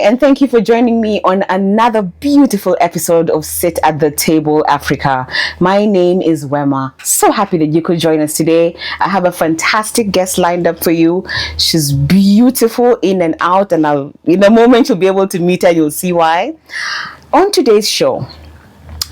and thank you for joining me on another beautiful episode of Sit at the Table Africa. My name is Wema. So happy that you could join us today. I have a fantastic guest lined up for you. She's beautiful in and out, and in a moment you'll be able to meet her. You'll see why. On today's show,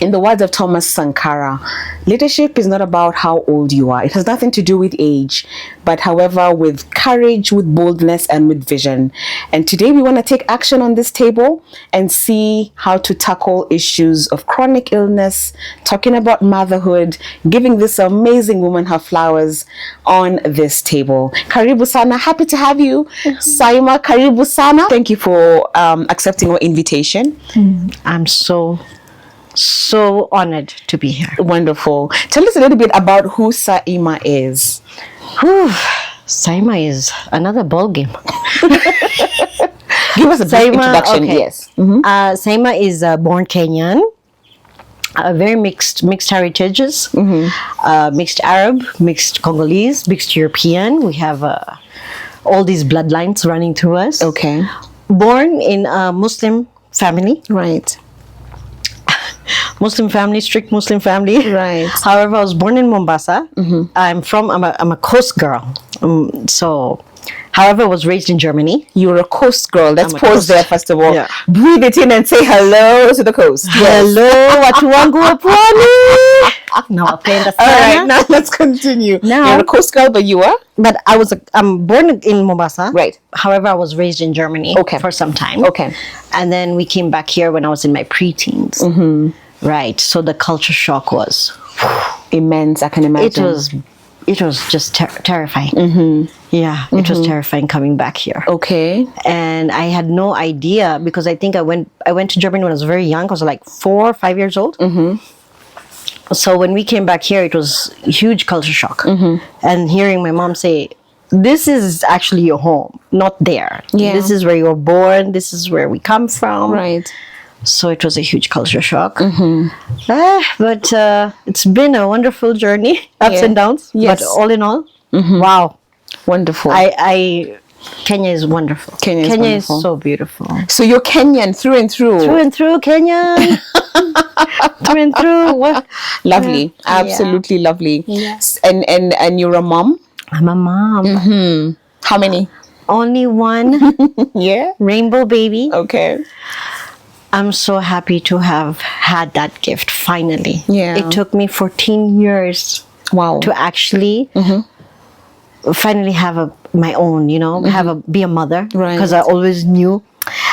in the words of Thomas Sankara, leadership is not about how old you are. It has nothing to do with age, but however, with courage, with boldness, and with vision. And today we want to take action on this table and see how to tackle issues of chronic illness, talking about motherhood, giving this amazing woman her flowers on this table. Karibu sana. Happy to have you. Saima, karibu sana. Thank you for accepting our invitation. I'm so honored to be here. Wonderful. Tell us a little bit about who Saima is. Saima is another ball game. Give us a brief introduction. Okay. Yes. Saima is born Kenyan, very mixed heritages, mixed Arab, mixed Congolese, mixed European. We have all these bloodlines running through us. Okay. Born in a Muslim family. Right. Muslim family, strict Muslim family. Right. However, I was born in Mombasa. I'm a coast girl. However, I was raised in Germany. You're a coast girl. Let's pause there first of all. Yeah. Breathe it in and say hello to the coast. Hello, watu wangu wa pwani. Nawapenda All right, sana. now let's continue. Now- You're a coast girl, but you are? But I'm born in Mombasa. Right. However, I was raised in Germany for some time. Okay. And then we came back here when I was in my preteens. Right. So the culture shock was Immense, I can imagine. it was just terrifying. Yeah, it was terrifying coming back here. Okay. And I had no idea because I think I went to Germany when I was very young. I was like 4 or 5 years old. So when we came back here, it was a huge culture shock. And hearing my mom say, "This is actually your home, not there. Yeah. This is where you were born. This is where we come from." Right. So it was a huge culture shock. But it's been a wonderful journey, ups and downs. Yes. But all in all, wow. Wonderful. Kenya is wonderful. Kenya is wonderful. is so beautiful. So you're Kenyan through and through. Through and through, Kenya. Through and through. What? Lovely. Yeah. Absolutely lovely. Yes. And you're a mom? I'm a mom. How many? Only one Yeah. rainbow baby. Okay. I'm so happy to have had that gift finally. Yeah. It took me 14 years Wow. to actually finally have my own, be a mother. Right. Because I always knew,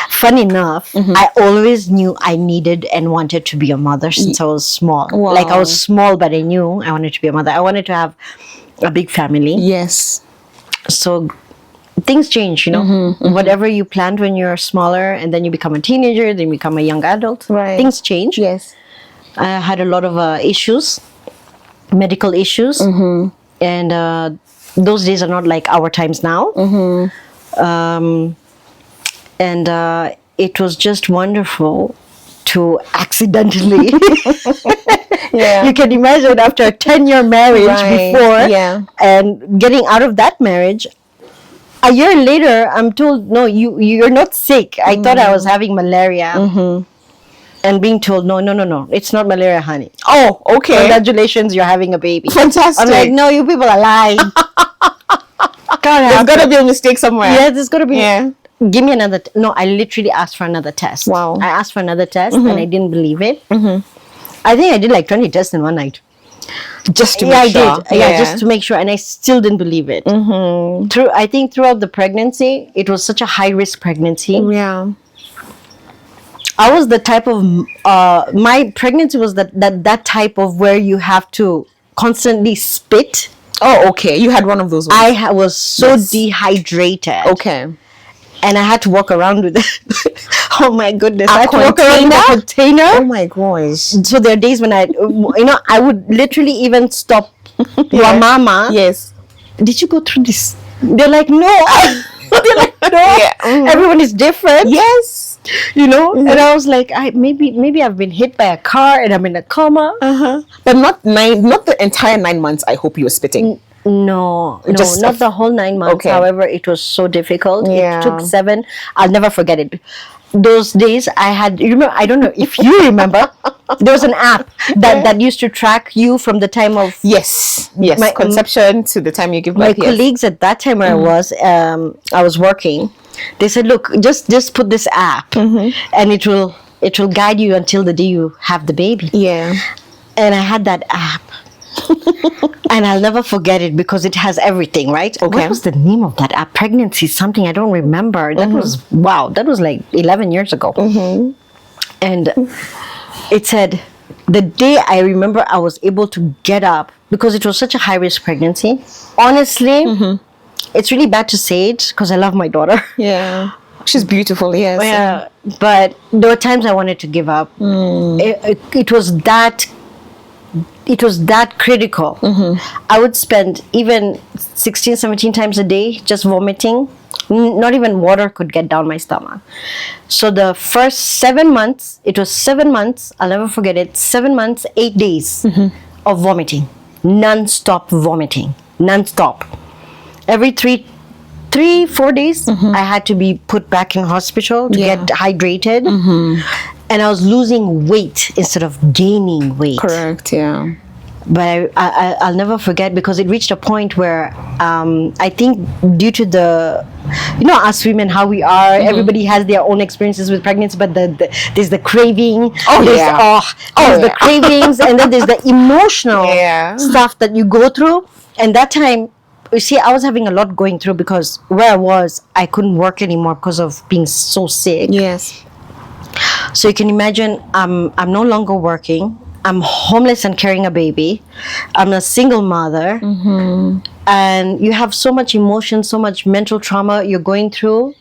funny enough, I always knew I needed and wanted to be a mother since I was small. Wow. Like I was small, but I knew I wanted to be a mother. I wanted to have a big family. Yes. So things change, whatever you planned when you're smaller and then you become a teenager, then you become a young adult. Right. Things change. Yes. I had a lot of issues, medical issues, and those days are not like our times now. And it was just wonderful to accidentally, Yeah. you can imagine after a 10-year marriage Right. before, Yeah. and getting out of that marriage, a year later, I'm told, no, you're not sick. I thought I was having malaria. And being told, no, it's not malaria, honey. Oh, okay. Congratulations, you're having a baby. Fantastic. I'm like, no, you people are lying. There's got to be a mistake somewhere. Yeah, there's got to be. Yeah. Give me another. No, I literally asked for another test. Wow. I asked for another test and I didn't believe it. I think I did like 20 tests in one night. Just to Yeah, make sure. I did. Yeah, just to make sure. And I still didn't believe it. I think throughout the pregnancy, it was such a high risk pregnancy. Yeah. I was the type of my pregnancy was that type of where you have to constantly spit. Oh, okay. You had one of those ones. I was so dehydrated. Okay. And I had to walk around with oh my goodness. I A had to walk around with a container. Oh my gosh. So there are days when I would literally even stop your mama. Yes. Did you go through this? They're like, no. They're like, no. Yeah. Everyone is different. Yes. And I was like, maybe I've been hit by a car and I'm in a coma. But not the entire 9 months. I hope you were spitting. No, Just not the whole 9 months. Okay. However, it was so difficult. Yeah. It took 7. I'll never forget it. those days I had, you remember, I don't know if you remember, there was an app that used to track you from the time of Yes. My- Conception to the time you give my birth. Yes. colleagues at that time where I was working. They said, look, just put this app and it will guide you until the day you have the baby. Yeah. And I had that app. And I'll never forget it because it has everything, right? Okay. What was the name of that app? Pregnancy something, I don't remember. That was, wow, that was like 11 years ago. And it said, the day I remember I was able to get up, because it was such a high-risk pregnancy. Honestly, it's really bad to say it because I love my daughter. Yeah. She's beautiful. Yes. Yeah, but there were times I wanted to give up. It was that critical. I would spend even 16, 17 times a day just vomiting. Not even water could get down my stomach. So the first 7 months, it was 7 months, I'll never forget it, 7 months, 8 days of vomiting. Non-stop vomiting. Non-stop. Every 4 days, I had to be put back in hospital to get hydrated. And I was losing weight instead of gaining weight. Correct. Yeah. But I'll never forget because it reached a point where I think due to us women, how we are, everybody has their own experiences with pregnancy, but there's the craving. There's the cravings, and then there's the emotional stuff that you go through. And that time, you see, I was having a lot going through because where I was, I couldn't work anymore because of being so sick. Yes. So you can imagine, I'm no longer working. I'm homeless and carrying a baby. I'm a single mother. And you have so much emotion, so much mental trauma you're going through.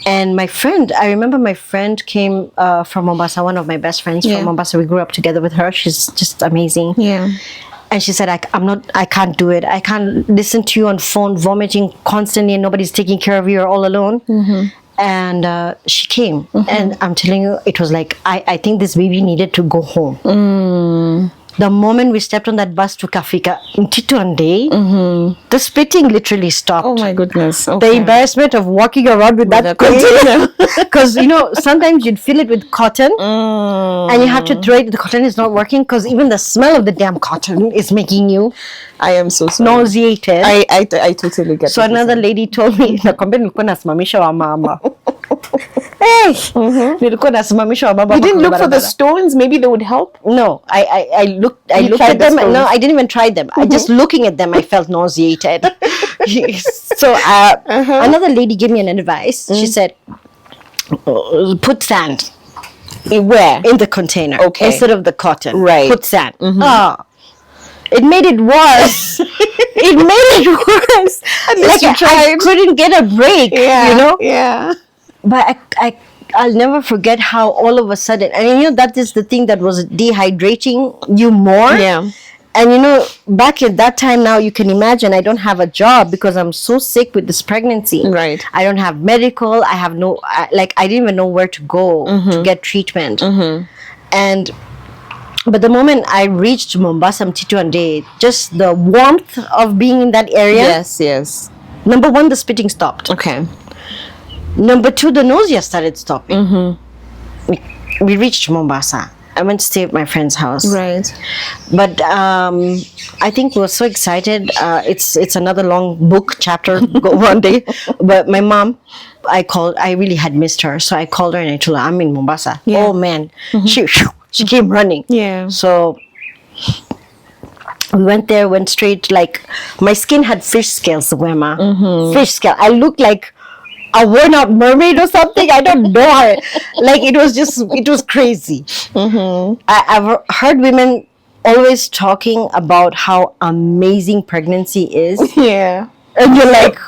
And I remember my friend came from Mombasa, one of my best friends from Mombasa. We grew up together with her. She's just amazing. Yeah. And she said, I can't do it. I can't listen to you on phone vomiting constantly and nobody's taking care of you. You're all alone. And she came, and I'm telling you, it was like, I think this baby needed to go home. The moment we stepped on that bus to Kafika, the spitting literally stopped. Oh my goodness. The embarrassment of walking around with that container. Because, sometimes you'd fill it with cotton and you have to throw it. The cotton is not working because even the smell of the damn cotton is making you I am so sorry. nauseated. I totally get So what you're another saying. lady told me, nakwambia nilikuwa nasimamisha wa mama. Hey, nilikuwa nasimamisha wa mama. You didn't look for the barabara. stones? Maybe they would help? No, I looked You at tried the them. stones? No, I didn't even try them. I just looking at them, I felt nauseated. So another lady gave me an advice. She said, put sand. Where? In the container. Okay. Instead of the cotton. Right. Put sand. It made it worse. It made it worse. least you I tried. couldn't get a break. Yeah. But I'll never forget how all of a sudden, and that is the thing that was dehydrating you more. Yeah. And back at that time now, you can imagine I don't have a job because I'm so sick with this pregnancy. Right. I don't have medical. I have I didn't even know where to go to get treatment. But the moment I reached Mombasa, Mtito and Day, just the warmth of being in that area. Yes. Number one, the spitting stopped. Okay. Number two, the nausea started stopping. We reached Mombasa. I went to stay at my friend's house. Right. But I think we were so excited. It's another long book chapter go one day. But my mom, I really had missed her. So I called her and I told her, I'm in Mombasa. Yeah. Oh man. She came running. Yeah. So we went there, went straight, like my skin had fish scales, Wema. Fish scale. I looked like a worn out mermaid or something. I don't know how. Like it was crazy. I've heard women always talking about how amazing pregnancy is. Yeah. And you're like,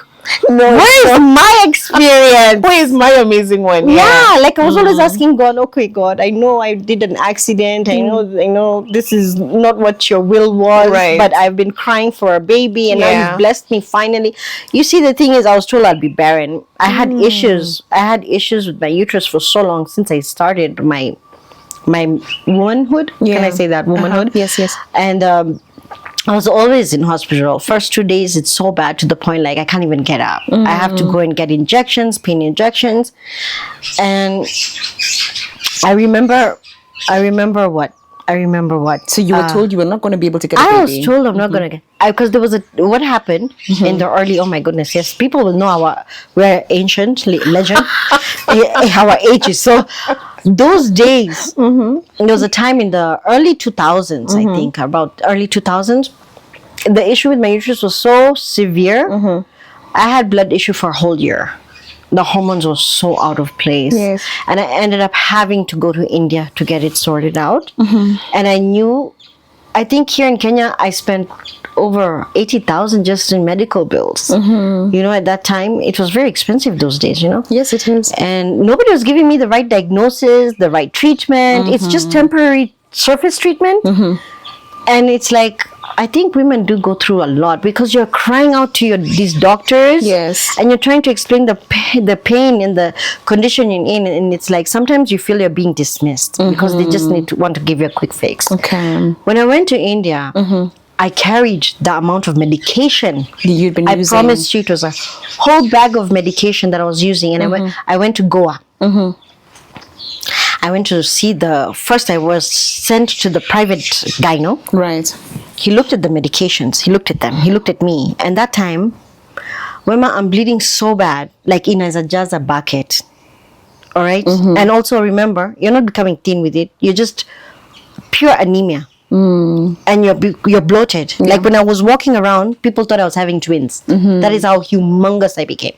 No. where's my experience? Where is my amazing one? Yeah, like I was always asking God, okay, God, I know I did an accident. I know this is not what your will was, Right. but I've been crying for a baby and now Yeah. you've blessed me finally. You see, the thing is, I was told I'd be barren. I had issues. I had issues with my uterus for so long since I started my womanhood. Can Yeah. I say that? Womanhood? Yes. And I was always in hospital. First 2 days, it's so bad to the point like I can't even get up. I have to go and get injections, pain injections. And I remember what? So you were told you were not going to be able to get a I baby. was told I'm not going to get, because there was what happened in the early, oh my goodness, yes, people will know we're ancient legend, our ages. So those days, there was a time in the early 2000s, I think, about early 2000s, the issue with my uterus was so severe. I had blood issue for a whole year. The hormones were so out of place. Yes. And I ended up having to go to India to get it sorted out. And I think here in Kenya, I spent over 80,000 just in medical bills. At that time, it was very expensive those days, Yes, it is. And nobody was giving me the right diagnosis, the right treatment. It's just temporary surface treatment. And it's like, I think women do go through a lot because you're crying out to these doctors. Yes. And you're trying to explain the pain and the condition you're in. And it's like sometimes you feel you're being dismissed because they just want to give you a quick fix. Okay. When I went to India, I carried the amount of medication you'd been using. I promised you it was a whole bag of medication that I was using. And I went to Goa. I went to see first I was sent to the private gyno. Right. He looked at the medications. He looked at them. He looked at me. And that time, Wema, I'm bleeding so bad, like in a jaza bucket. All right? And also remember, you're not becoming thin with it. You're just pure anemia. And you're bloated. Like when I was walking around, people thought I was having twins. That is how humongous I became.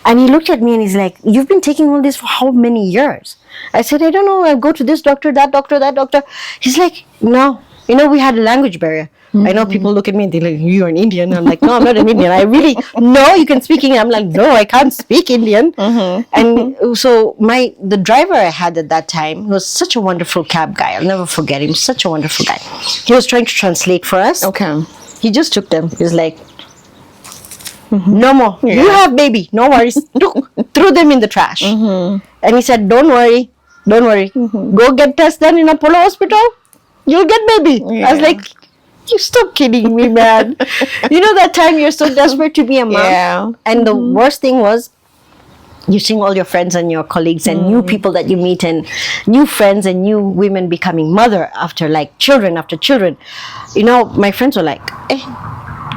And he looked at me and he's like, you've been taking all this for how many years? I said, I don't know. I go to this doctor, that doctor, that doctor. He's like, no. We had a language barrier. I know people look at me and they're like, you're an Indian. I'm like, no, I'm not an Indian. I really, no, you can speak English. I'm like, no, I can't speak Indian. And so the driver I had at that time was such a wonderful cab guy. I'll never forget him. Such a wonderful guy. He was trying to translate for us. Okay. He just took them. He was like, no more. Yeah. You have baby. No worries. Threw them in the trash. And he said, don't worry. Go get tests done in Apollo Hospital. You'll get baby. Yeah. I was like, you stop kidding me, man. That time you're so desperate to be a mom. Yeah. And the worst thing was, you seeing all your friends and your colleagues and new people that you meet and new friends and new women becoming mother after like children after children. My friends were like,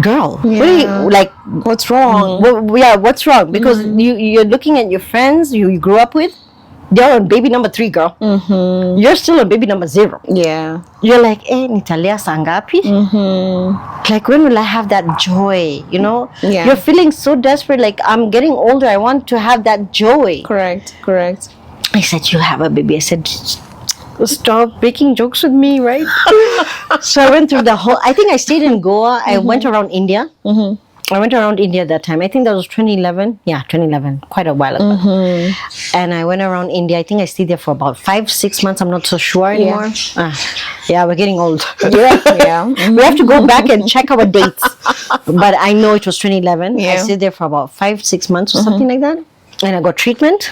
girl, what's wrong? What's wrong? Because you're looking at your friends you grew up with. They're on baby number 3, girl. You're still on baby number 0. Yeah. You're like, nitalia sangapi? Like, when will I have that joy? Yeah. You're feeling so desperate. Like, I'm getting older. I want to have that joy. Correct. I said, you'll have a baby. I said, stop making jokes with me, right? So I went through I think I stayed in Goa. I went around India. I went around India that time. I think that was 2011. Yeah, 2011. Quite a while ago. And I went around India. I think I stayed there for about 5-6 months. I'm not so sure anymore. Yeah, we're getting old. Yeah. We have to go back and check our dates. But I know it was 2011. Yeah. I stayed there for about 5-6 months or something like that. And I got treatment.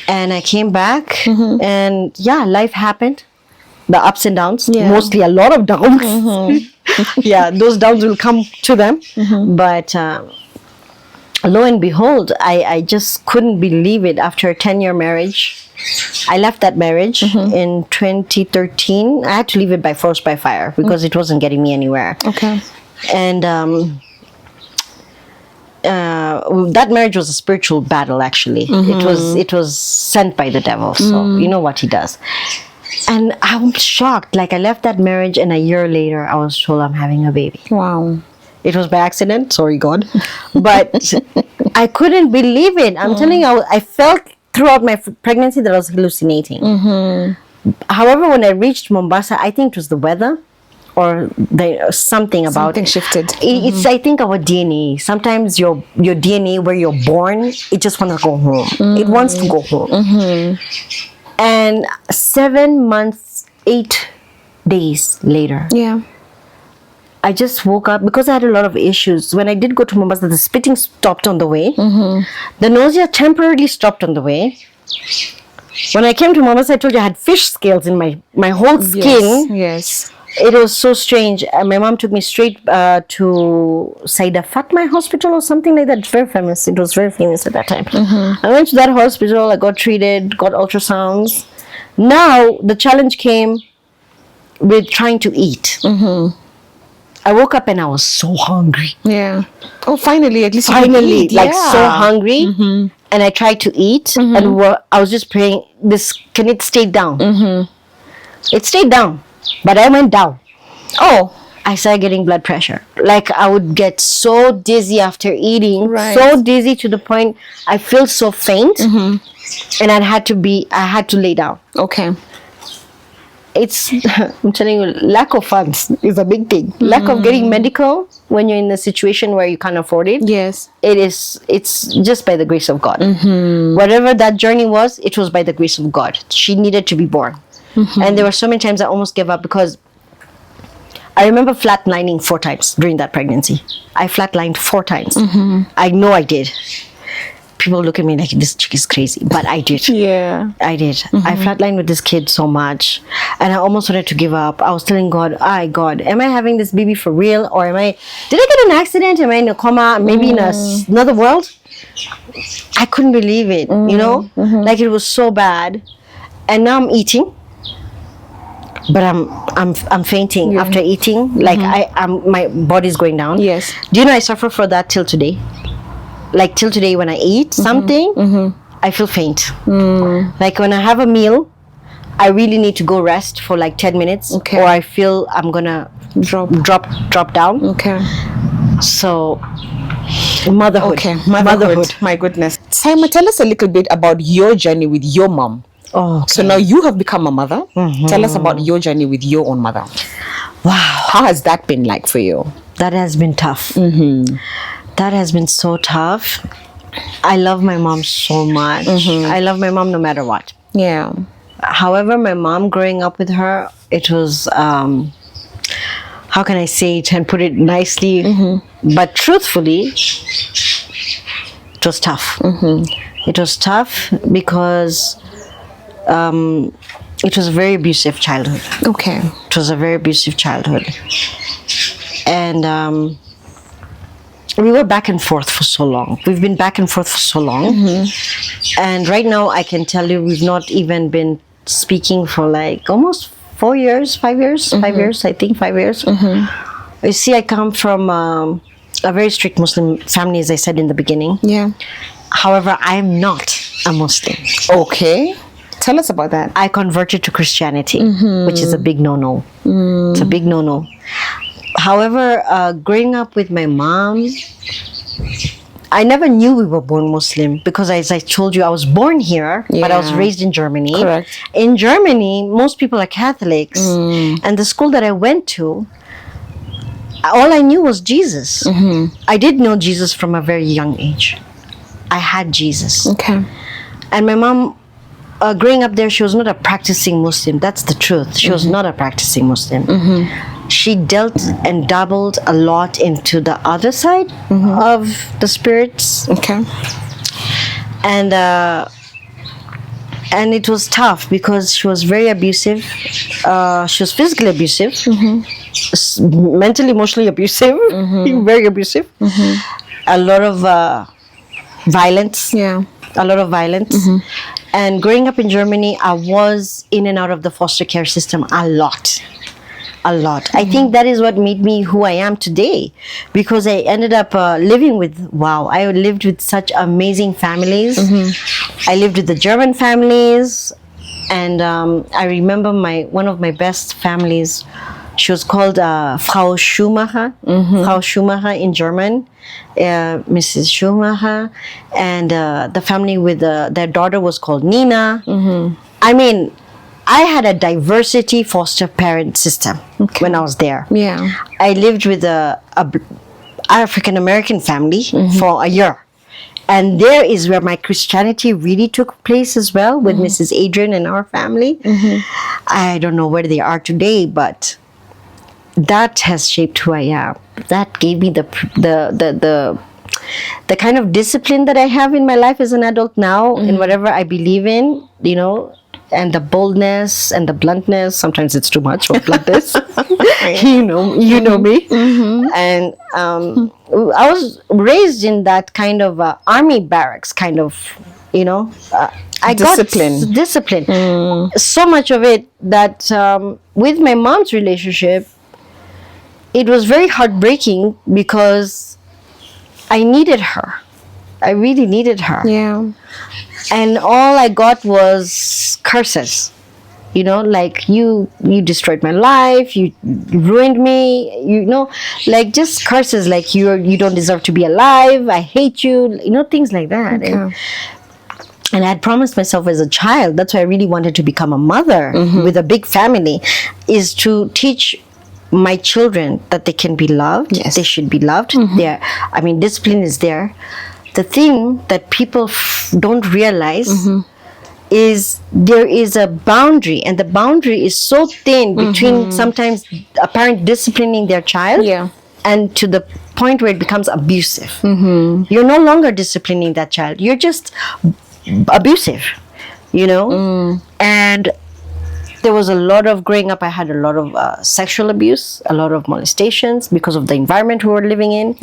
And I came back. And yeah, life happened. The ups and downs. Yeah. Mostly a lot of downs. Yeah, those downs will come to them. But lo and behold, I just couldn't believe it. After a 10-year marriage, I left that marriage in 2013. I had to leave it by force by fire because it wasn't getting me anywhere. Okay. And that marriage was a spiritual battle, actually. It was sent by the devil. So you know what he does. And I'm shocked. Like, I left that marriage and a year later I was told I'm having a baby. Wow. It was by accident. Sorry, God. But I couldn't believe it. I'm telling you, I felt throughout my pregnancy that I was hallucinating. However, when I reached Mombasa, I think it was the weather or something about something shifted. It's, I think, our DNA. Sometimes your DNA, where you're born, it just wants to go home. It wants to go home. And 7 months, 8 days later, I just woke up because I had a lot of issues. When I did go to Mombasa, the spitting stopped on the way. The nausea temporarily stopped on the way. When I came to Mombasa, I told you I had fish scales in my whole skin. Yes. It was so strange. My mom took me straight to Saida Fatma Hospital or something like that. It's very famous. It was very famous at that time. I went to that hospital. I got treated, got ultrasounds. Now the challenge came with trying to eat. I woke up and I was so hungry. Yeah. Oh, finally, at least you could Finally, eat. like Yeah. so hungry. And I tried to eat, and I was just praying, can it stay down? It stayed down, but I went down. Oh. I started getting blood pressure. Like I would get so dizzy after eating, Right. so dizzy to the point I feel so faint, and I had to lay down. Okay. It's I'm telling you, lack of funds is a big thing. Lack of getting medical when you're in a situation where you can't afford it. Yes. It's just by the grace of God. Whatever that journey was, it was by the grace of God. She needed to be born. And there were so many times I almost gave up because I remember flatlining 4 times during that pregnancy. I flatlined 4 times. I know I did. People look at me like, this chick is crazy, but I did. Yeah. I did. I flatlined with this kid so much, and I almost wanted to give up. I was telling God, God, am I having this baby for real, or did I get an accident? Am I in a coma? Maybe in another world? I couldn't believe it, you know? Like it was so bad. And now I'm eating, but I'm fainting after eating. Like my body's going down. Yes. Do you know I suffer for that till today? Like till today, when I eat something, I feel faint. Like when I have a meal, I really need to go rest for like 10 minutes, Okay. or I feel I'm gonna drop down. Okay. So motherhood. Okay. Motherhood. My goodness. Simon, tell us a little bit about your journey with your mom. Oh, So now you have become a mother. Tell us about your journey with your own mother. wow, How has that been like for you? that has been tough. That has been so tough. I love my mom so much. I love my mom no matter what. Yeah. However, my mom, growing up with her, it was, how can I say it and put it nicely, but truthfully, it was tough. It was tough because it was a very abusive childhood. Okay. It was a very abusive childhood. And we were back and forth for so long. We've been back and forth for so long. And right now, I can tell you, we've not even been speaking for like almost 4 years, 5 years, 5 years, I think 5 years. You see, I come from a very strict Muslim family, as I said in the beginning. Yeah. However, I am not a Muslim. Okay. Tell us about that. I converted to Christianity, which is a big no-no. It's a big no-no. However, growing up with my mom, I never knew we were born Muslim because, as I told you, I was born here, but I was Yeah. raised in Germany. Correct. In Germany, most people are Catholics, and the school that I went to, all I knew was Jesus. I did know Jesus from a very young age. I had Jesus. Okay. And my mom, growing up there, she was not a practicing Muslim. That's the truth. She was not a practicing Muslim. She dealt and dabbled a lot into the other side of the spirits, Okay. and it was tough because she was very abusive. She was physically abusive, mentally, emotionally abusive, very abusive. A lot of violence. Yeah. A lot of violence. And growing up in Germany, I was in and out of the foster care system a lot. I think that is what made me who I am today, because I ended up living with, I lived with such amazing families. I lived with the German families, and I remember one of my best families. She was called Frau Schumacher, Frau Schumacher in German, Mrs. Schumacher, and the family with their daughter was called Nina. I mean, I had a diversity foster parent system when I was there. Yeah. I lived with a African American family for a year. And there is where my Christianity really took place as well, with Mrs. Adrian and our family. I don't know where they are today, but that has shaped who I am. That gave me the kind of discipline that I have in my life as an adult now, in whatever I believe in, you know. and the boldness and the bluntness. Sometimes it's too much of bluntness. You know me. And I was raised in that kind of army barracks kind of, I Discipline. got discipline. So much of it that with my mom's relationship, it was very heartbreaking because I needed her. I really needed her. Yeah. And all I got was curses. Like you destroyed my life, you ruined me, like just curses, like you don't deserve to be alive, I hate you, things like that. Okay. And I had promised myself as a child, that's why I really wanted to become a mother with a big family, is to teach my children that they can be loved. Yes. They should be loved. Discipline is there. The thing that people don't realize is there is a boundary, and the boundary is so thin between sometimes a parent disciplining their child and to the point where it becomes abusive. You're no longer disciplining that child, you're just abusive, and there was a lot of growing up. I had a lot of sexual abuse, a lot of molestations because of the environment we were living in.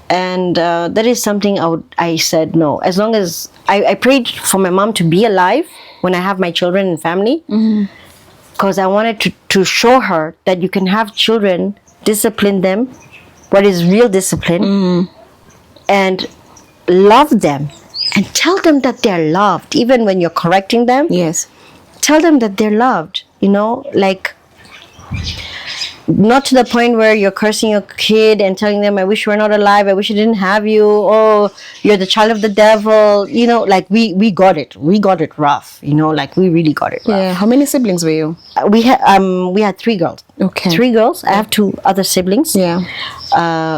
And that is something I said no. As long as I prayed for my mom to be alive when I have my children and family, because I wanted to show her that you can have children, discipline them, what is real discipline, and love them, and tell them that they're loved, even when you're correcting them. Yes. Tell them that they're loved, like not to the point where you're cursing your kid and telling them, I wish you were not alive, I wish I didn't have you, oh, you're the child of the devil, like we got it rough, like we really got it rough. Yeah. How many siblings were you? We had 3 girls. Okay. 3 girls. I have 2 other siblings. Yeah.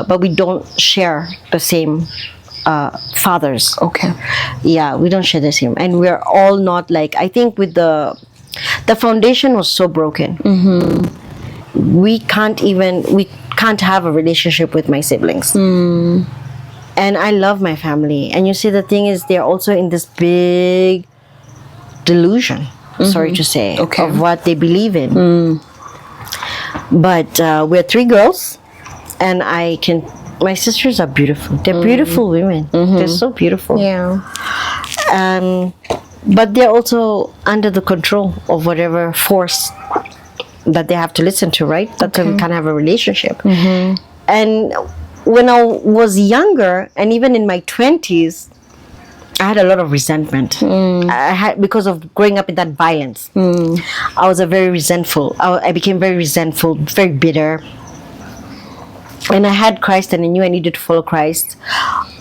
But we don't share the same fathers. Okay. Yeah, we don't share the same, and we're all not like, I think with the foundation was so broken. We can't have a relationship with my siblings. And I love my family, and you see, the thing is, they're also in this big delusion, sorry to say, of what they believe in. But we're 3 girls, and my sisters are beautiful. They're beautiful women. They're so beautiful. Yeah. But they're also under the control of whatever force that they have to listen to, right? That's why we can't have a relationship. And when I was younger, and even in my 20s, I had a lot of resentment. Because of growing up in that violence. I was I became very resentful, very bitter. And I had Christ, and I knew I needed to follow Christ.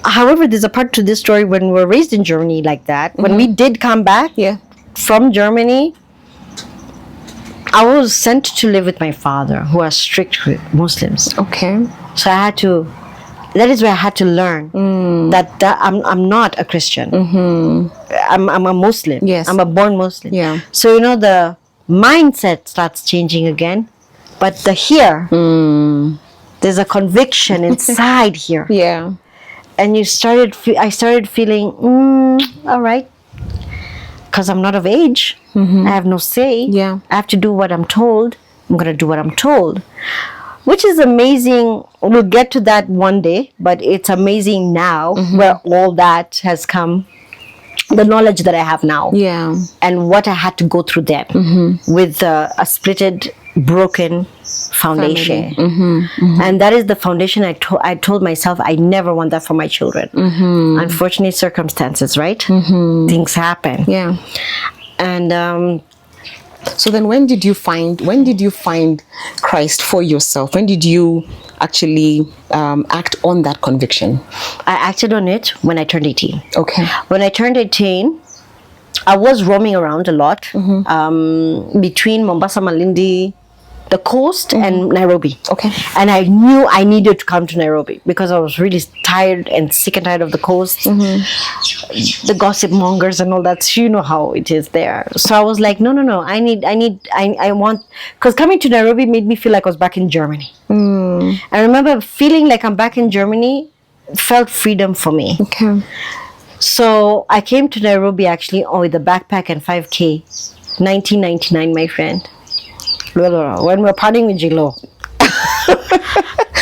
However, there's a part to this story when we were raised in Germany like that. When we did come back from Germany, I was sent to live with my father, who are strict Muslims. Okay. So that is where I had to learn that I'm not a Christian. I'm a Muslim. Yes. I'm a born Muslim. Yeah. So, the mindset starts changing again. But there's a conviction inside here. Yeah. And I started feeling, all right, because I'm not of age. I have no say. Yeah. I have to do what I'm told. I'm going to do what I'm told. Which is amazing. We'll get to that one day, but it's amazing now where all that has come. The knowledge that I have now. Yeah. And what I had to go through then with a splitted, broken foundation. And that is the foundation I told myself I never want that for my children. Unfortunate circumstances, right? Things happen. Yeah. And so then when did you find Christ for yourself? When did you actually act on that conviction? I acted on it when I turned 18. Okay. When I turned 18, I was roaming around a lot between Mombasa, Malindi, the coast, and Nairobi. Okay. And I knew I needed to come to Nairobi because I was really tired and sick and tired of the coast, the gossip mongers and all that. So you know how it is there. So I was like, no. I want, because coming to Nairobi made me feel like I was back in Germany. I remember feeling like I'm back in Germany, felt freedom for me. Okay. So I came to Nairobi actually with a backpack and 5K. 1999, my friend. When we're partying with J-Lo.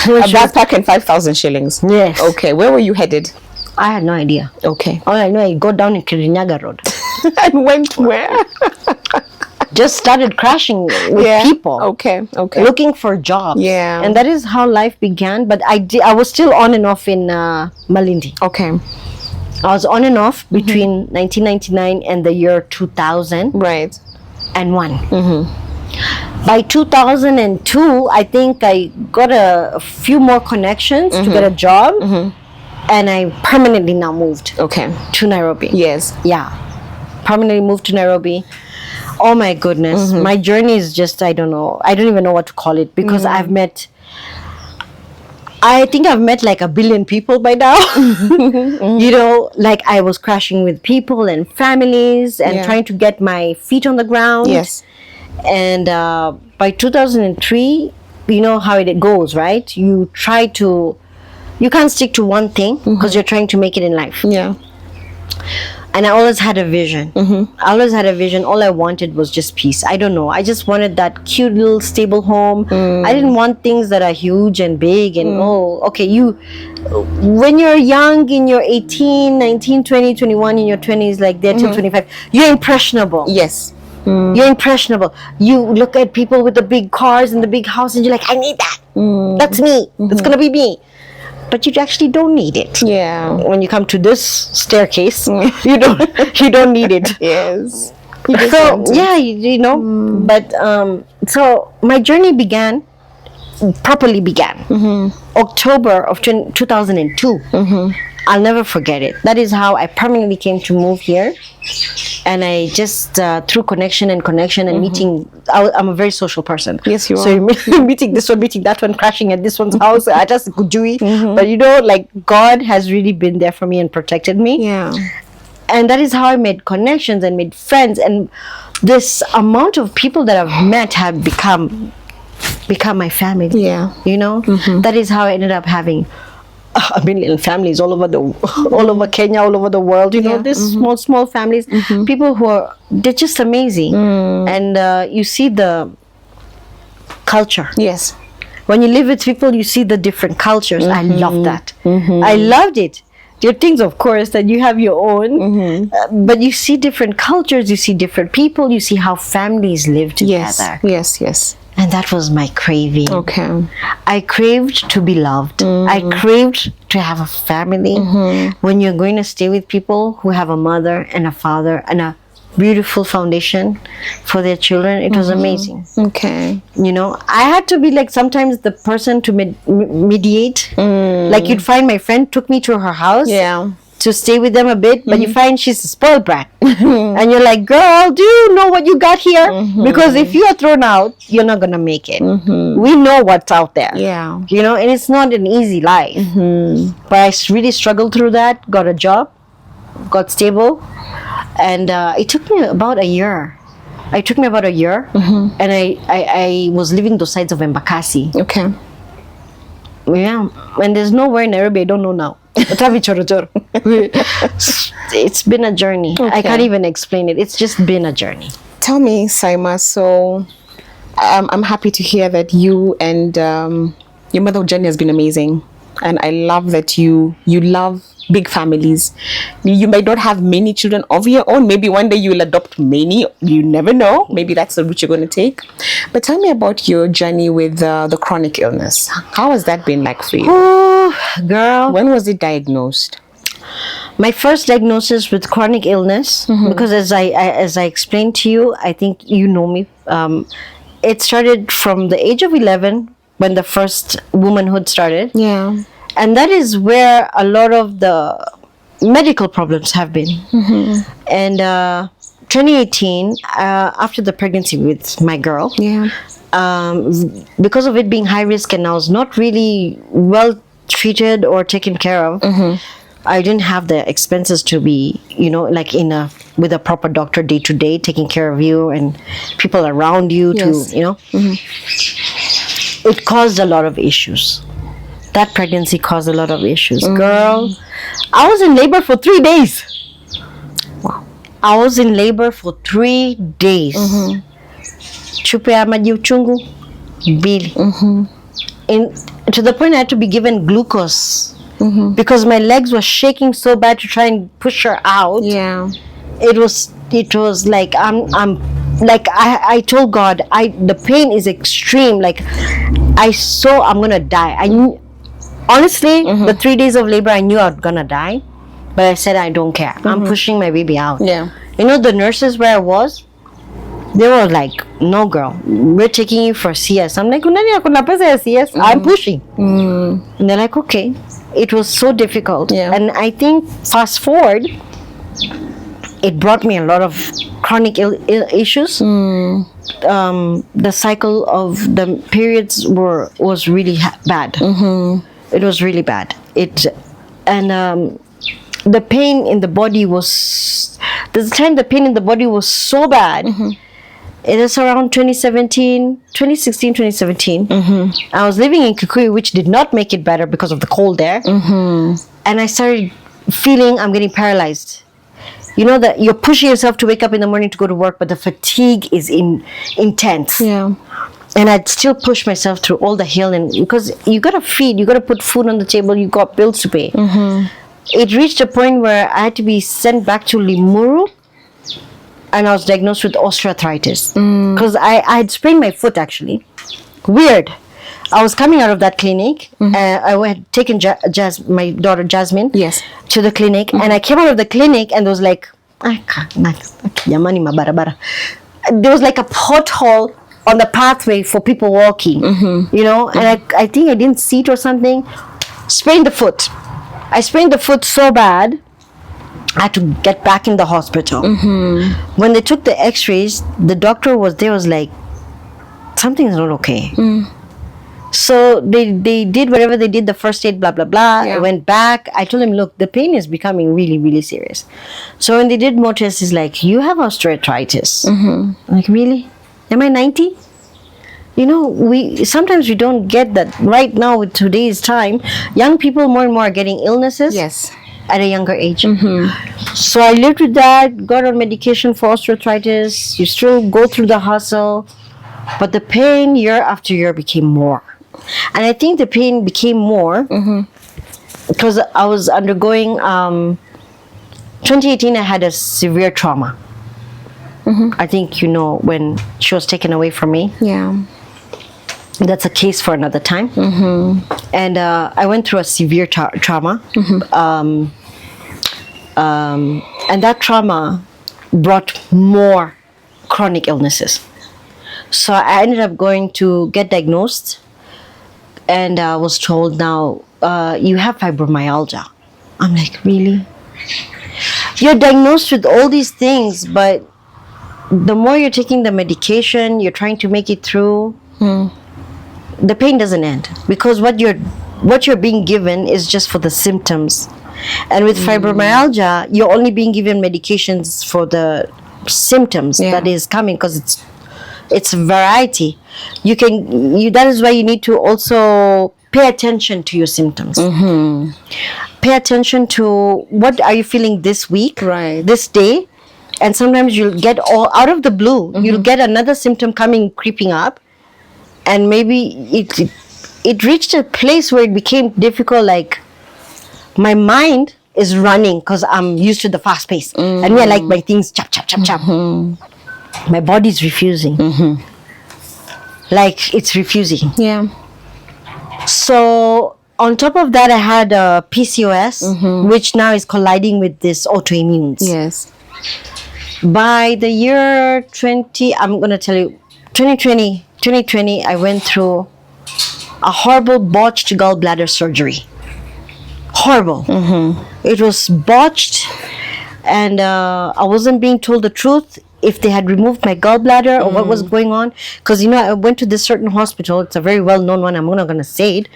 A backpack and 5,000 shillings. Yes. Okay, where were you headed? I had no idea. Okay. All I know, I go down in Kirinyaga Road. And went where? Just started crashing with people. Okay. Looking for jobs. Yeah. And that is how life began. But I was still on and off in Malindi. Okay. I was on and off between 1999 and the year 2000. Right. And one. By 2002, I think I got a few more connections to get a job. And I permanently now moved to Nairobi. Yes. Yeah. Permanently moved to Nairobi. Oh my goodness. My journey is just, I don't know. I don't even know what to call it because I think I've met like 1 billion people by now. You know, like I was crashing with people and families and trying to get my feet on the ground. Yes. And by 2003, you know how it goes, right? You can't stick to one thing because you're trying to make it in life. Yeah. And I always had a vision. I always had a vision. All I wanted was just peace. I don't know. I just wanted that cute little stable home. I didn't want things that are huge and big and when you're young, in your 18, 19, 20, 21, in your 20s, like there till 25, you're impressionable. Yes. You're impressionable. You look at people with the big cars and the big house and you're like, I need that. That's me. That's going to be me. But you actually don't need it. Yeah. When you come to this staircase, you don't need it. Yes. So yeah, you know. But so my journey properly began October of 2002. I'll never forget it. That is how I permanently came to move here. And I just, through connection and meeting, I'm a very social person. Yes, you are. So you're meeting this one, meeting that one, crashing at this one's house. I just kujui. But you know, like God has really been there for me and protected me. Yeah. And that is how I made connections and made friends. And this amount of people that I've met have become my family. Yeah. You know, that is how I ended up having 1 million families all over Kenya, all over the world. You know, these small families, people they're just amazing. And you see the culture. Yes. When you live with people, you see the different cultures. I love that. I loved it. There are things, of course, that you have your own, but you see different cultures, you see different people, you see how families live together. Yes. And that was my craving. Okay. I craved to be loved. I craved to have a family. When you're going to stay with people who have a mother and a father and a beautiful foundation for their children, it was amazing. Okay. You know, I had to be like sometimes the person to mediate. Like you'd find my friend took me to her house. Yeah. To stay with them a bit, but you find she's a spoiled brat. And you're like, girl, do you know what you got here? Because if you are thrown out, you're not going to make it. We know what's out there. Yeah. You know, and it's not an easy life. But I really struggled through that, got a job, got stable. And it took me about a year. And I was living those sides of Embakasi. Okay. Yeah. And there's nowhere in Nairobi I don't know now. It's been a journey. Okay. I can't even explain it. It's just been a journey. Tell me, Saima, so I'm happy to hear that you and your mother journey has been amazing. And I love that you love big families. You might not have many children of your own. Maybe one day you'll adopt many. You never know. Maybe that's the route you're going to take. But tell me about your journey with the chronic illness. How has that been like for you? Oh, girl. When was it diagnosed? My first diagnosis with chronic illness, because as I explained to you, I think you know me. It started from the age of 11 when the first womanhood started. Yeah. And that is where a lot of the medical problems have been. And 2018, after the pregnancy with my girl, because of it being high risk and I was not really well treated or taken care of, I didn't have the expenses to be, you know, like with a proper doctor day to day, taking care of you and people around you to, you know. It caused a lot of issues. That pregnancy caused a lot of issues. Girl, I was in labor for 3 days. Wow. I was in labor for 3 days. Chupa ya maji uchungu mbili. To the point I had to be given glucose because my legs were shaking so bad to try and push her out. Yeah. It was like I'm like I told God, the pain is extreme. Like I saw I'm gonna die. I knew, honestly, the 3 days of labor I knew I was gonna die, but I said I don't care. I'm pushing my baby out. Yeah. You know, the nurses where I was, they were like, no girl, we're taking you for CS. I'm like, "Unani ako na pesa ya CS?" I'm pushing. And they're like, okay. It was so difficult. Yeah. And I think fast forward, it brought me a lot of chronic ill issues. The cycle of the periods was really bad. It was really bad. The pain in the body was, the time the pain in the body was so bad. It is around 2016, 2017. I was living in Kikuyu, which did not make it better because of the cold there. And I started feeling I'm getting paralyzed. You know that you're pushing yourself to wake up in the morning to go to work, but the fatigue is intense. Yeah. And I'd still push myself through all the healing because you gotta feed, you gotta put food on the table, you got bills to pay. It reached a point where I had to be sent back to Limuru, and I was diagnosed with osteoarthritis because I had sprained my foot actually. Weird. I was coming out of that clinic. I had taken my daughter Jasmine to the clinic, and I came out of the clinic and there was like, there was like a pothole on the pathway for people walking, you know, and I think I didn't see it or something. Sprained the foot. I sprained the foot so bad, I had to get back in the hospital. When they took the x-rays, the doctor was like, something's not okay. So they did whatever they did, the first aid, blah, blah, blah. I went back. I told him, look, the pain is becoming really, really serious. So when they did more tests, he's like, you have osteoarthritis. I'm like, really? Am I 90? You know, sometimes we don't get that. Right now with today's time, young people more and more are getting illnesses at a younger age. So I lived with that, got on medication for osteoarthritis. You still go through the hustle, but the pain year after year became more. And I think the pain became more because I was undergoing 2018 I had a severe trauma. I think you know when she was taken away from me. Yeah. That's a case for another time. And I went through a severe trauma. And that trauma brought more chronic illnesses. So I ended up going to get diagnosed, and I was told, now you have fibromyalgia. I'm like, really? You're diagnosed with all these things, but the more you're taking the medication, you're trying to make it through, the pain doesn't end, because what you're being given is just for the symptoms. And with fibromyalgia, you're only being given medications for the symptoms that is coming, because it's variety. That is why you need to also pay attention to your symptoms. Pay attention to what are you feeling this week, this day. And sometimes you'll get all out of the blue, you'll get another symptom creeping up, and maybe it reached a place where it became difficult. Like my mind is running because I'm used to the fast pace, and me, I like my things chop chop chop chop. My body's refusing, like it's refusing. So on top of that, I had PCOS, which now is colliding with this autoimmunes. By the year 2020, I went through a horrible botched gallbladder surgery. Horrible. It was botched, and I wasn't being told the truth if they had removed my gallbladder or what was going on. Because, you know, I went to this certain hospital. It's a very well-known one. I'm not going to say it.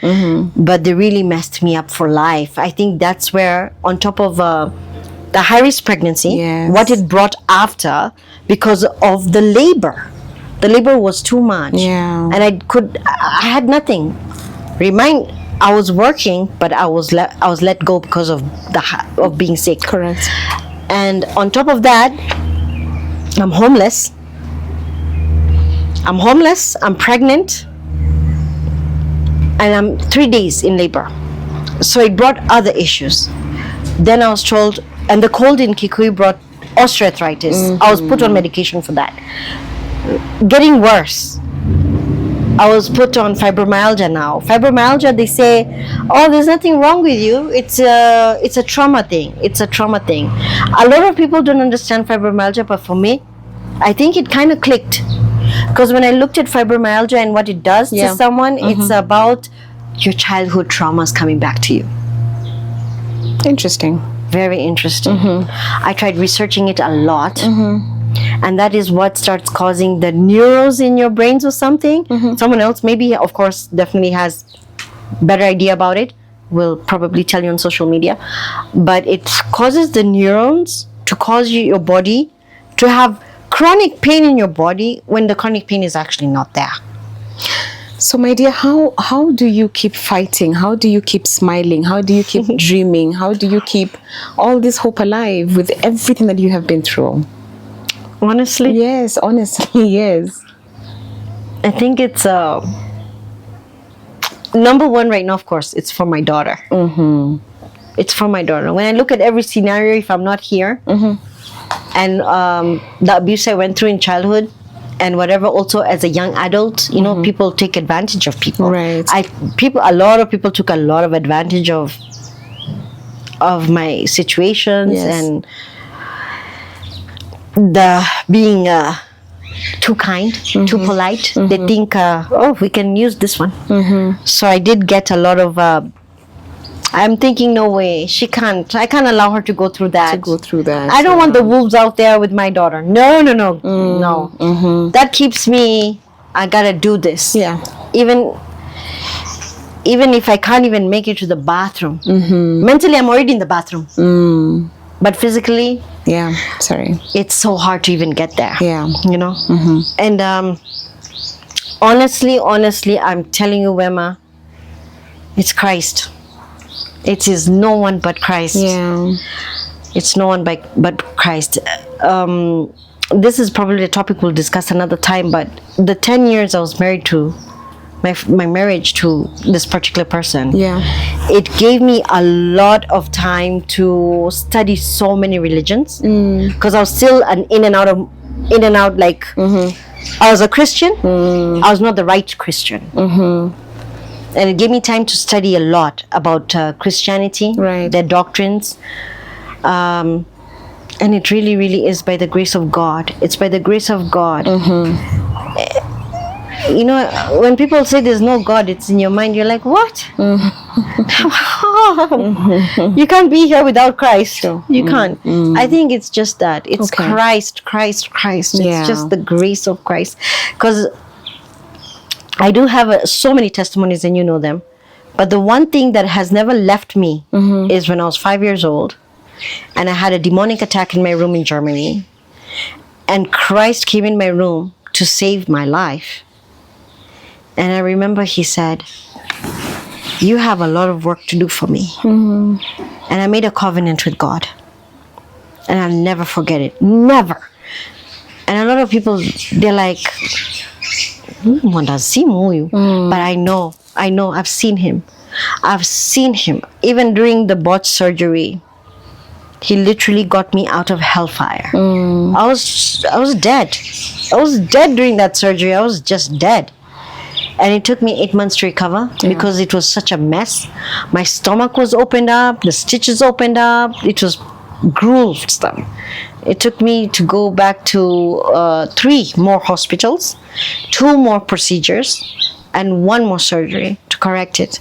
But they really messed me up for life. I think that's where, on top of the high-risk pregnancy, what it brought after, because of the labor. The labor was too much. And I had nothing. I was working, but I was let go because of being sick. And on top of that, I'm homeless. I'm pregnant, and I'm 3 days in labor. So it brought other issues. Then I was told, and the cold in Kikuyu brought osteoarthritis. I was put on medication for that. Getting worse. I was put on fibromyalgia now. Fibromyalgia, they say, oh, there's nothing wrong with you. It's a trauma thing. It's a trauma thing. A lot of people don't understand fibromyalgia, but for me, I think it kind of clicked. Because when I looked at fibromyalgia and what it does to someone, it's about your childhood traumas coming back to you. Interesting. Very interesting. I tried researching it a lot. And that is what starts causing the neurons in your brains or something. Someone else, maybe, of course, definitely has better idea about it. Will probably tell you on social media. But it causes the neurons to cause your body to have chronic pain in your body when the chronic pain is actually not there. So, my dear, how do you keep fighting? How do you keep smiling? How do you keep dreaming? How do you keep all this hope alive with everything that you have been through? Honestly? Yes, honestly, yes. I think it's number one right now, of course, it's for my daughter. It's for my daughter. When I look at every scenario, if I'm not here, and the abuse I went through in childhood, and whatever, also as a young adult, you know, people take advantage of people. Right. A lot of people took a lot of advantage of my situations and the being too kind, too polite. They think, oh, we can use this one. So I did get a lot of. I'm thinking, no way, she can't. I can't allow her to go through that. I don't want the wolves out there with my daughter. No. That keeps me. I gotta do this. Yeah. Even if I can't even make it to the bathroom. Mentally, I'm already in the bathroom. But physically, it's so hard to even get there. You know. And honestly, I'm telling you, Wema, it's Christ. It is no one but Christ. It's no one but Christ. This is probably a topic we'll discuss another time, but the 10 years I was married to, my marriage to this particular person, it gave me a lot of time to study so many religions, because I was still an in and out, like I was a Christian, I was not the right Christian. And it gave me time to study a lot about Christianity, their doctrines. And it really, really is by the grace of God. It's by the grace of God. You know, when people say there's no God, it's in your mind, you're like, what? You can't be here without Christ. You can't. I think it's just that. It's Christ. It's just the grace of Christ. Because I do have so many testimonies, and you know them. But the one thing that has never left me is when I was 5 years old, and I had a demonic attack in my room in Germany, and Christ came in my room to save my life. And I remember he said, you have a lot of work to do for me. And I made a covenant with God. And I'll never forget it. Never. And a lot of people, they're like, but I know, I've seen him. Even during the botched surgery, he literally got me out of hellfire. I was dead. I was dead during that surgery. I was just dead. And it took me 8 months to recover because it was such a mess. My stomach was opened up, the stitches opened up, it was gruel stuff. It took me to go back to 3 more hospitals, 2 more procedures, and 1 more surgery to correct it.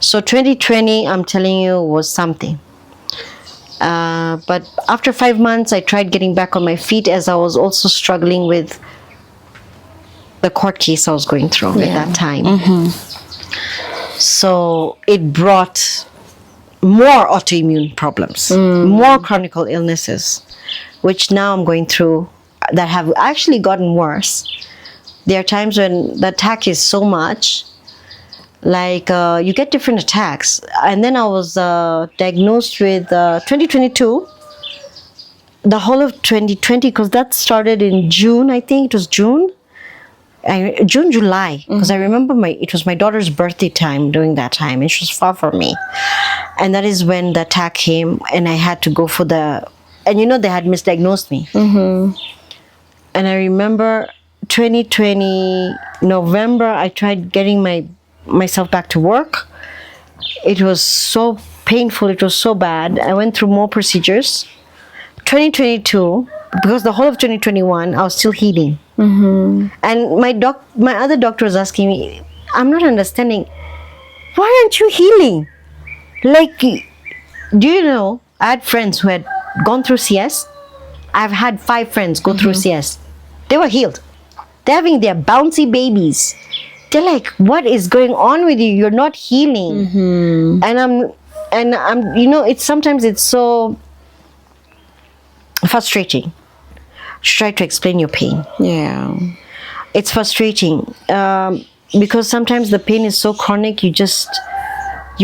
So 2020, I'm telling you, was something. But after 5 months, I tried getting back on my feet, as I was also struggling with the court case I was going through at that time. So it brought more autoimmune problems, more chronic illnesses, which now I'm going through, that have actually gotten worse. There are times when the attack is so much, like you get different attacks. And then I was diagnosed with 2022. the whole of 2020, because that started in June, I think it was June. July, because I remember it was my daughter's birthday time during that time, and she was far from me. And that is when the attack came, and I had to go for and they had misdiagnosed me. And I remember 2020 November, I tried getting myself back to work. It was so painful, it was so bad. I went through more procedures. 2022, because the whole of 2021 I was still healing. And my other doctor was asking me, I'm not understanding, why aren't you healing? Like, do you know, I had friends who had gone through CS. I've had 5 friends go through CS. They were healed. They're having their bouncy babies. They're like, what is going on with you? You're not healing. And I'm it's sometimes it's so frustrating to try to explain your pain. Yeah. It's frustrating because sometimes the pain is so chronic, you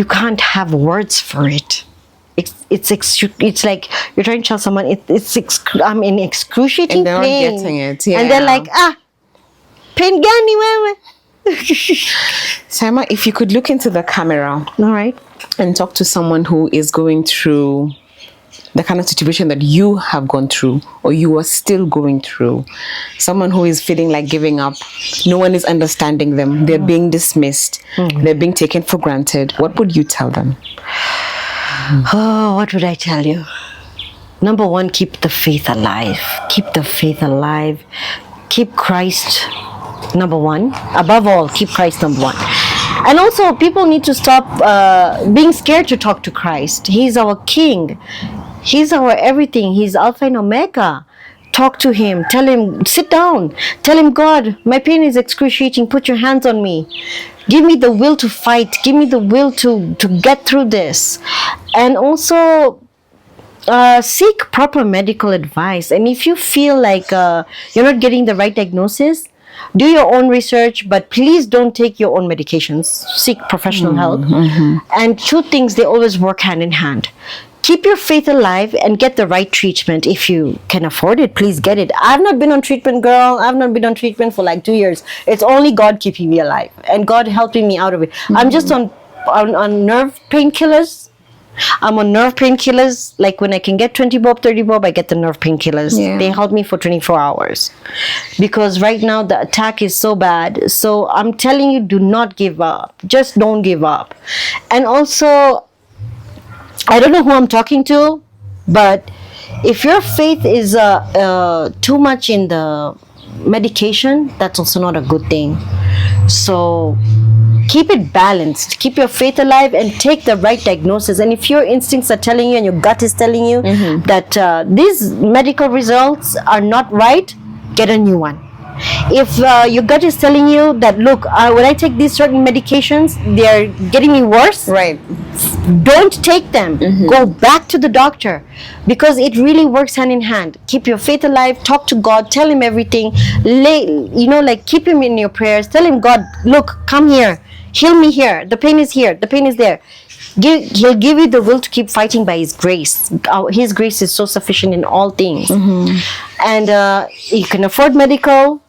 can't have words for it. It's like you're trying to tell someone I'm in excruciating and they're pain. not getting it. Yeah. And they're like, pain gani wewe. Saima, if you could look into the camera, all right, and talk to someone who is going through the kind of situation that you have gone through or you are still going through, someone who is feeling like giving up, no one is understanding them, they're being dismissed, they're being taken for granted, what would you tell them? Oh, what would I tell you? Number one, keep the faith alive. Keep the faith alive. Keep Christ number one. Above all, keep Christ number one. And also, people need to stop being scared to talk to Christ. He's our King. He's our everything. He's Alpha and Omega. Talk to him. Tell him, sit down. Tell him, God, my pain is excruciating. Put your hands on me. Give me the will to fight. Give me the will to get through this. And also, seek proper medical advice. And if you feel like you're not getting the right diagnosis, do your own research, but please don't take your own medications. Seek professional help. And 2 things, they always work hand in hand. Keep your faith alive and get the right treatment. If you can afford it, please get it. I've not been on treatment, girl. I've not been on treatment for like 2 years. It's only God keeping me alive and God helping me out of it. I'm just on nerve painkillers. I'm on nerve painkillers. Like when I can get 20 bob, 30 bob, I get the nerve painkillers. Yeah. They help me for 24 hours. Because right now the attack is so bad. So I'm telling you, do not give up. Just don't give up. And also, I don't know who I'm talking to, but if your faith is too much in the medication, that's also not a good thing. So keep it balanced. Keep your faith alive and take the right diagnosis. And if your instincts are telling you and your gut is telling you that these medical results are not right, get a new one. If your gut is telling you that, look, when I take these certain medications, they're getting me worse, Right. don't take them. Go back to the doctor, because it really works hand in hand. Keep your faith alive. Talk to God. Tell him everything. Keep him in your prayers. Tell him, God, look, come here. Heal me here. The pain is here. The pain is there. He'll give you the will to keep fighting by his grace. His grace is so sufficient in all things. And you can afford medical.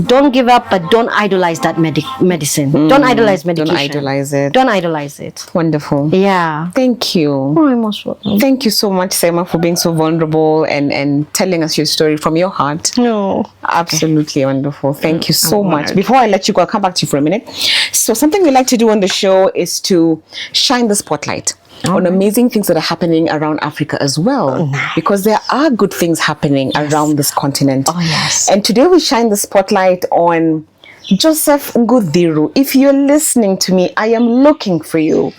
Don't give up, but don't idolize that medicine. Don't idolize medication. Don't idolize it. Don't idolize it. Wonderful. Yeah. Thank you. Oh, I'm most welcome. Thank you so much, Saima, for being so vulnerable and telling us your story from your heart. No. Absolutely wonderful. Thank you so I'm much. honored. Before I let you go, I'll come back to you for a minute. So something we like to do on the show is to shine the spotlight on amazing things that are happening around Africa as well, because there are good things happening around this continent. Oh, yes. And today we shine the spotlight on Joseph Ngudiru. If you're listening to me, I am looking for you.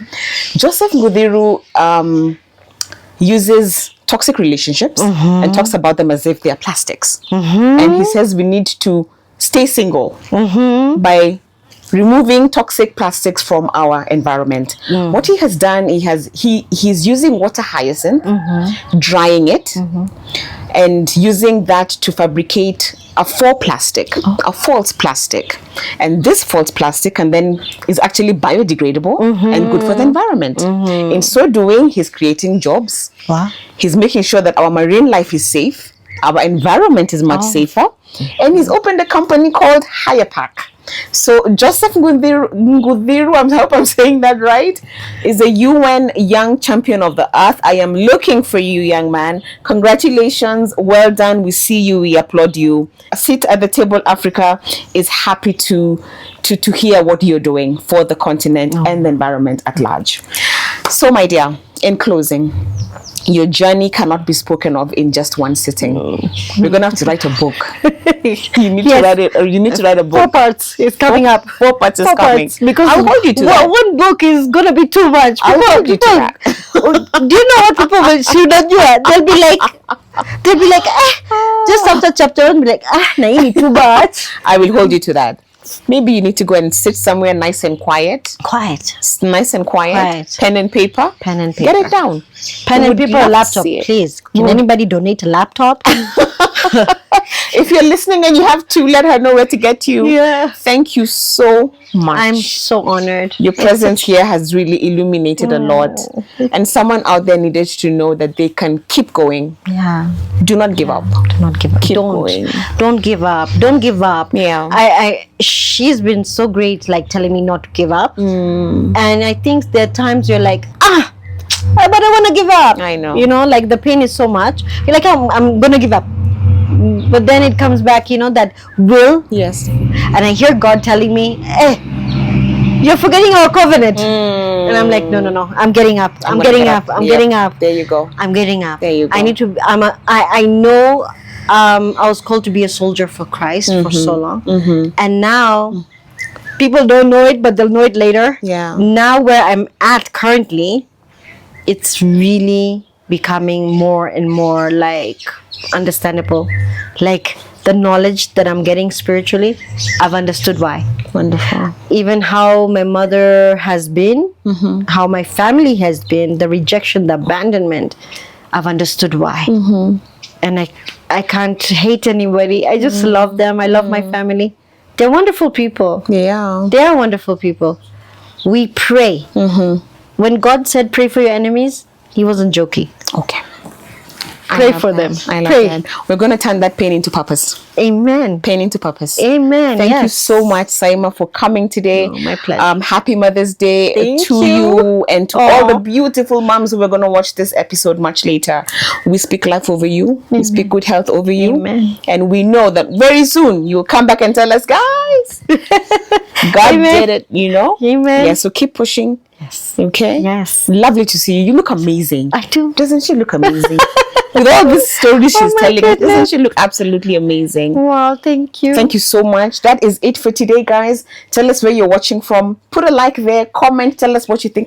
Joseph Ngudiru uses toxic relationships and talks about them as if they are plastics. And he says we need to stay single by removing toxic plastics from our environment. What he has done, he's using water hyacinth, drying it, and using that to fabricate a false plastic. And this false plastic and then is actually biodegradable and good for the environment. In so doing, he's creating jobs. Wow. He's making sure that our marine life is safe. Our environment is much safer. And he's opened a company called Hayapak. So Joseph Ngudhiru, I hope I'm saying that right, is a UN Young Champion of the Earth. I am looking for you, young man. Congratulations. Well done. We see you. We applaud you. Sit at the Table Africa is happy to hear what you're doing for the continent and the environment at large. So, my dear, in closing, your journey cannot be spoken of in just one sitting. We're gonna have to write a book. You need to write it, or you need to write a book. 4 parts is coming up. 4 parts is coming. Because I'll hold you to that. One book is gonna be too much. I'll hold you to that. Do you know what people will shoot at you at? They'll be like, just after chapter 1, be like, naini too much. I will hold you to that. Maybe you need to go and sit somewhere nice and quiet. Nice and quiet. Pen and paper. Get it down. Pen and paper or laptop, please. Can anybody donate a laptop? If you're listening and you have to, let her know where to get you. Yeah. Thank you so much. I'm so honored. Your presence here has really illuminated a lot. And someone out there needed to know that they can keep going. Yeah. Do not give up. Do not give up. Keep going. Don't give up. Don't give up. Yeah. She's been so great, like telling me not to give up. And I think there are times you're like, but I want to give up. I know. You know, like the pain is so much. You're like, I'm going to give up. But then it comes back, you know, that will. Yes. And I hear God telling me, you're forgetting our covenant. And I'm like, no. I'm getting up. I'm getting up. I'm getting up. There you go. I'm getting up. There you go. I need to, I know I was called to be a soldier for Christ for so long. And now people don't know it, but they'll know it later. Yeah. Now where I'm at currently, it's really becoming more and more like understandable. Like the knowledge that I'm getting spiritually, I've understood why. Wonderful. Even how my mother has been, how my family has been, the rejection, the abandonment, I've understood why. And I can't hate anybody. I just love them. I love my family. They're wonderful people. Yeah. They are wonderful people. We pray. When God said pray for your enemies, he wasn't joking. Okay. Pray for them. I love that. We're going to turn that pain into purpose. Amen. Pain into purpose. Amen. Thank you so much, Saima, for coming today. My pleasure. Happy Mother's Day to you and to all the beautiful moms who are going to watch this episode much later. We speak life over you. We speak good health over you. Amen. And we know that very soon you'll come back and tell us, guys, God did it, you know? Amen. Yeah, so keep pushing. Yes. Okay? Yes. Lovely to see you. You look amazing. I do. Doesn't she look amazing? With all these stories she's telling us, doesn't she look absolutely amazing? Wow, thank you. Thank you so much. That is it for today, guys. Tell us where you're watching from. Put a like there. Comment. Tell us what you think